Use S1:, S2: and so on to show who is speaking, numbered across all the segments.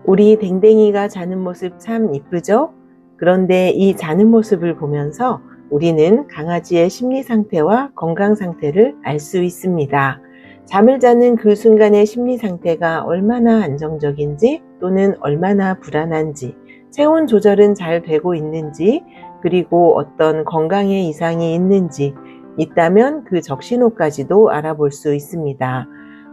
S1: 우리 댕댕이가 자는 모습 참 이쁘죠? 그런데 이 자는 모습을 보면서 우리는 강아지의 심리 상태와 건강 상태를 알 수 있습니다. 잠을 자는 그 순간의 심리 상태가 얼마나 안정적인지 또는 얼마나 불안한지, 체온 조절은 잘 되고 있는지, 그리고 어떤 건강에 이상이 있다면 그 적신호까지도 알아볼 수 있습니다.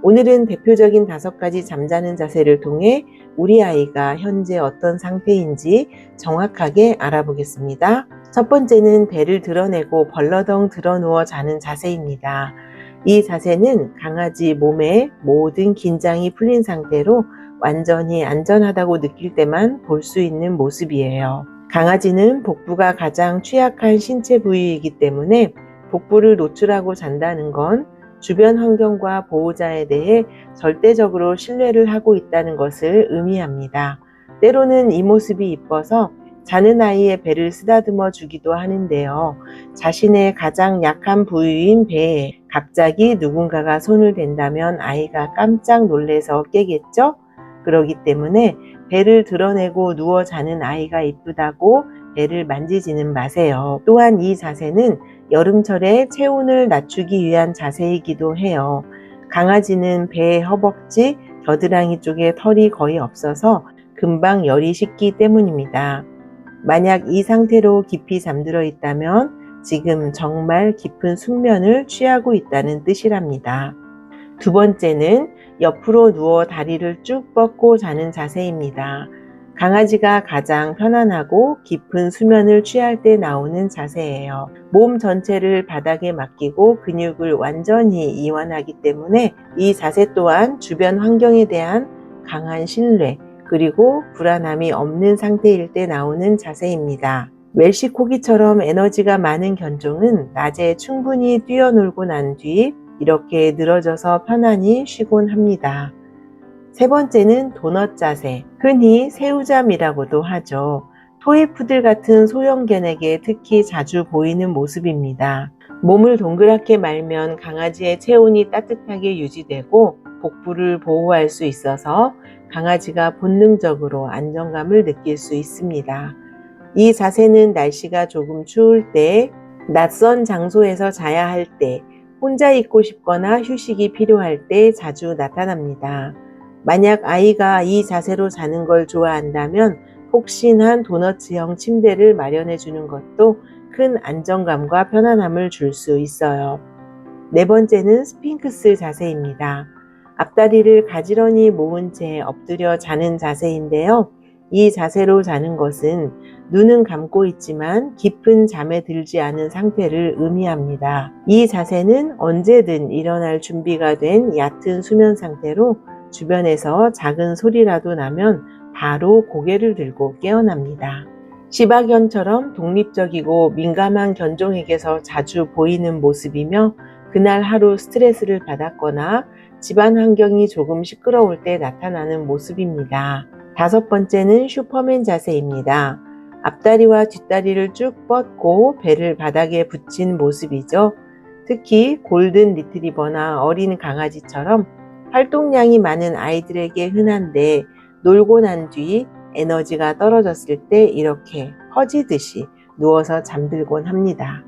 S1: 오늘은 대표적인 5가지 잠자는 자세를 통해 우리 아이가 현재 어떤 상태인지 정확하게 알아보겠습니다. 첫 번째는 배를 드러내고 벌러덩 드러 누워 자는 자세입니다. 이 자세는 강아지 몸에 모든 긴장이 풀린 상태로 완전히 안전하다고 느낄 때만 볼 수 있는 모습이에요. 강아지는 복부가 가장 취약한 신체 부위이기 때문에 복부를 노출하고 잔다는 건 주변 환경과 보호자에 대해 절대적으로 신뢰를 하고 있다는 것을 의미합니다. 때로는 이 모습이 이뻐서 자는 아이의 배를 쓰다듬어 주기도 하는데요. 자신의 가장 약한 부위인 배에 갑자기 누군가가 손을 댄다면 아이가 깜짝 놀래서 깨겠죠? 그렇기 때문에 배를 드러내고 누워 자는 아이가 이쁘다고 배를 만지지는 마세요. 또한 이 자세는 여름철에 체온을 낮추기 위한 자세이기도 해요. 강아지는 배, 허벅지, 겨드랑이 쪽에 털이 거의 없어서 금방 열이 식기 때문입니다. 만약 이 상태로 깊이 잠들어 있다면 지금 정말 깊은 숙면을 취하고 있다는 뜻이랍니다. 두 번째는 옆으로 누워 다리를 쭉 뻗고 자는 자세입니다. 강아지가 가장 편안하고 깊은 수면을 취할 때 나오는 자세예요. 몸 전체를 바닥에 맡기고 근육을 완전히 이완하기 때문에 이 자세 또한 주변 환경에 대한 강한 신뢰 그리고 불안함이 없는 상태일 때 나오는 자세입니다. 웰시코기처럼 에너지가 많은 견종은 낮에 충분히 뛰어놀고 난 뒤 이렇게 늘어져서 편안히 쉬곤 합니다. 세 번째는 도넛 자세, 흔히 새우잠이라고도 하죠. 토이푸들 같은 소형견에게 특히 자주 보이는 모습입니다. 몸을 동그랗게 말면 강아지의 체온이 따뜻하게 유지되고 복부를 보호할 수 있어서 강아지가 본능적으로 안정감을 느낄 수 있습니다. 이 자세는 날씨가 조금 추울 때, 낯선 장소에서 자야 할 때, 혼자 있고 싶거나 휴식이 필요할 때 자주 나타납니다. 만약 아이가 이 자세로 자는 걸 좋아한다면 폭신한 도너츠형 침대를 마련해 주는 것도 큰 안정감과 편안함을 줄 수 있어요. 네 번째는 스핑크스 자세입니다. 앞다리를 가지런히 모은 채 엎드려 자는 자세인데요. 이 자세로 자는 것은 눈은 감고 있지만 깊은 잠에 들지 않은 상태를 의미합니다. 이 자세는 언제든 일어날 준비가 된 얕은 수면 상태로 주변에서 작은 소리라도 나면 바로 고개를 들고 깨어납니다. 시바견처럼 독립적이고 민감한 견종에게서 자주 보이는 모습이며 그날 하루 스트레스를 받았거나 집안 환경이 조금 시끄러울 때 나타나는 모습입니다. 다섯 번째는 슈퍼맨 자세입니다. 앞다리와 뒷다리를 쭉 뻗고 배를 바닥에 붙인 모습이죠. 특히 골든 리트리버나 어린 강아지처럼 활동량이 많은 아이들에게 흔한데 놀고 난 뒤 에너지가 떨어졌을 때 이렇게 퍼지듯이 누워서 잠들곤 합니다.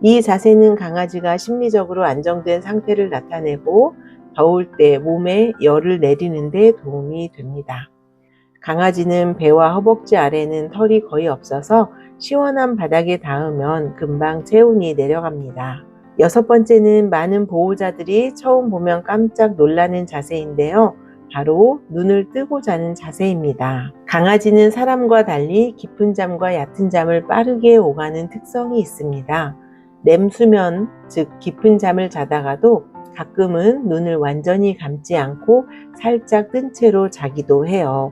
S1: 이 자세는 강아지가 심리적으로 안정된 상태를 나타내고 더울 때 몸에 열을 내리는 데 도움이 됩니다. 강아지는 배와 허벅지 아래는 털이 거의 없어서 시원한 바닥에 닿으면 금방 체온이 내려갑니다. 여섯 번째는 많은 보호자들이 처음 보면 깜짝 놀라는 자세인데요. 바로 눈을 뜨고 자는 자세입니다. 강아지는 사람과 달리 깊은 잠과 얕은 잠을 빠르게 오가는 특성이 있습니다. 렘수면, 즉 깊은 잠을 자다가도 가끔은 눈을 완전히 감지 않고 살짝 뜬 채로 자기도 해요.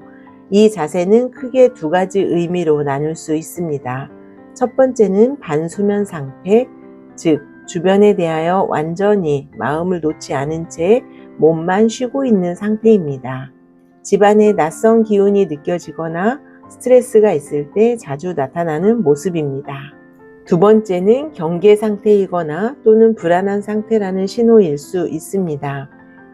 S1: 이 자세는 크게 2가지 의미로 나눌 수 있습니다. 첫 번째는 반수면 상태, 즉 주변에 대하여 완전히 마음을 놓지 않은 채 몸만 쉬고 있는 상태입니다. 집안에 낯선 기운이 느껴지거나 스트레스가 있을 때 자주 나타나는 모습입니다. 두 번째는 경계 상태이거나 또는 불안한 상태라는 신호일 수 있습니다.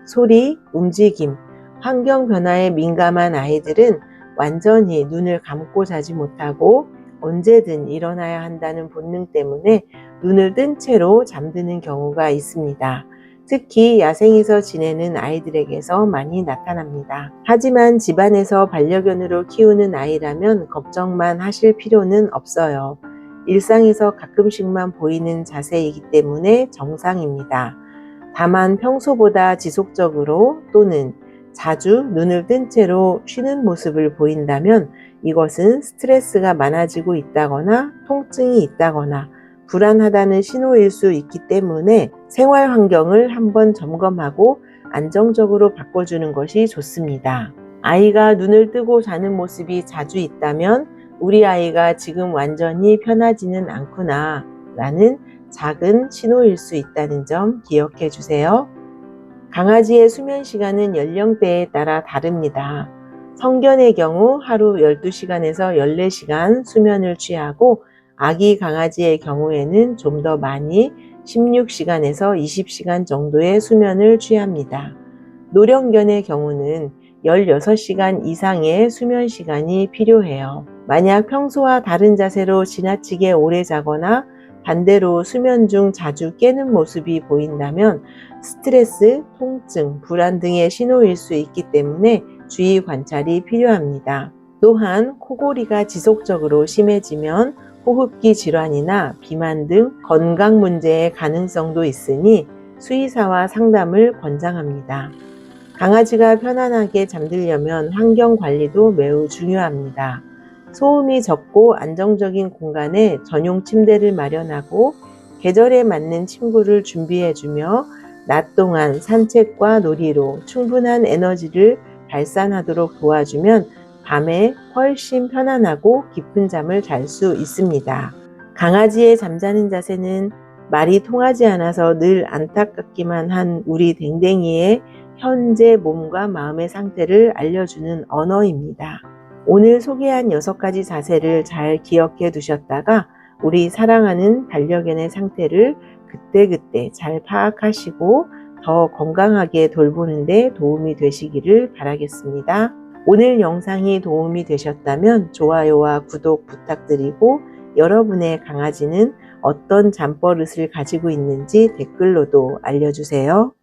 S1: 소리, 움직임, 환경 변화에 민감한 아이들은 완전히 눈을 감고 자지 못하고 언제든 일어나야 한다는 본능 때문에 눈을 뜬 채로 잠드는 경우가 있습니다. 특히 야생에서 지내는 아이들에게서 많이 나타납니다. 하지만 집안에서 반려견으로 키우는 아이라면 걱정만 하실 필요는 없어요. 일상에서 가끔씩만 보이는 자세이기 때문에 정상입니다. 다만 평소보다 지속적으로 또는 자주 눈을 뜬 채로 쉬는 모습을 보인다면 이것은 스트레스가 많아지고 있다거나 통증이 있다거나 불안하다는 신호일 수 있기 때문에 생활 환경을 한번 점검하고 안정적으로 바꿔주는 것이 좋습니다. 아이가 눈을 뜨고 자는 모습이 자주 있다면 우리 아이가 지금 완전히 편하지는 않구나 라는 작은 신호일 수 있다는 점 기억해 주세요. 강아지의 수면 시간은 연령대에 따라 다릅니다. 성견의 경우 하루 12시간에서 14시간 수면을 취하고 아기 강아지의 경우에는 좀 더 많이 16시간에서 20시간 정도의 수면을 취합니다. 노령견의 경우는 16시간 이상의 수면 시간이 필요해요. 만약 평소와 다른 자세로 지나치게 오래 자거나 반대로 수면 중 자주 깨는 모습이 보인다면 스트레스, 통증, 불안 등의 신호일 수 있기 때문에 주의 관찰이 필요합니다. 또한 코골이가 지속적으로 심해지면 호흡기 질환이나 비만 등 건강 문제의 가능성도 있으니 수의사와 상담을 권장합니다. 강아지가 편안하게 잠들려면 환경 관리도 매우 중요합니다. 소음이 적고 안정적인 공간에 전용 침대를 마련하고 계절에 맞는 침구를 준비해주며 낮 동안 산책과 놀이로 충분한 에너지를 발산하도록 도와주면 밤에 훨씬 편안하고 깊은 잠을 잘 수 있습니다. 강아지의 잠자는 자세는 말이 통하지 않아서 늘 안타깝기만 한 우리 댕댕이의 현재 몸과 마음의 상태를 알려주는 언어입니다. 오늘 소개한 6가지 자세를 잘 기억해 두셨다가 우리 사랑하는 반려견의 상태를 그때그때 잘 파악하시고 더 건강하게 돌보는 데 도움이 되시기를 바라겠습니다. 오늘 영상이 도움이 되셨다면 좋아요와 구독 부탁드리고 여러분의 강아지는 어떤 잠버릇을 가지고 있는지 댓글로도 알려주세요.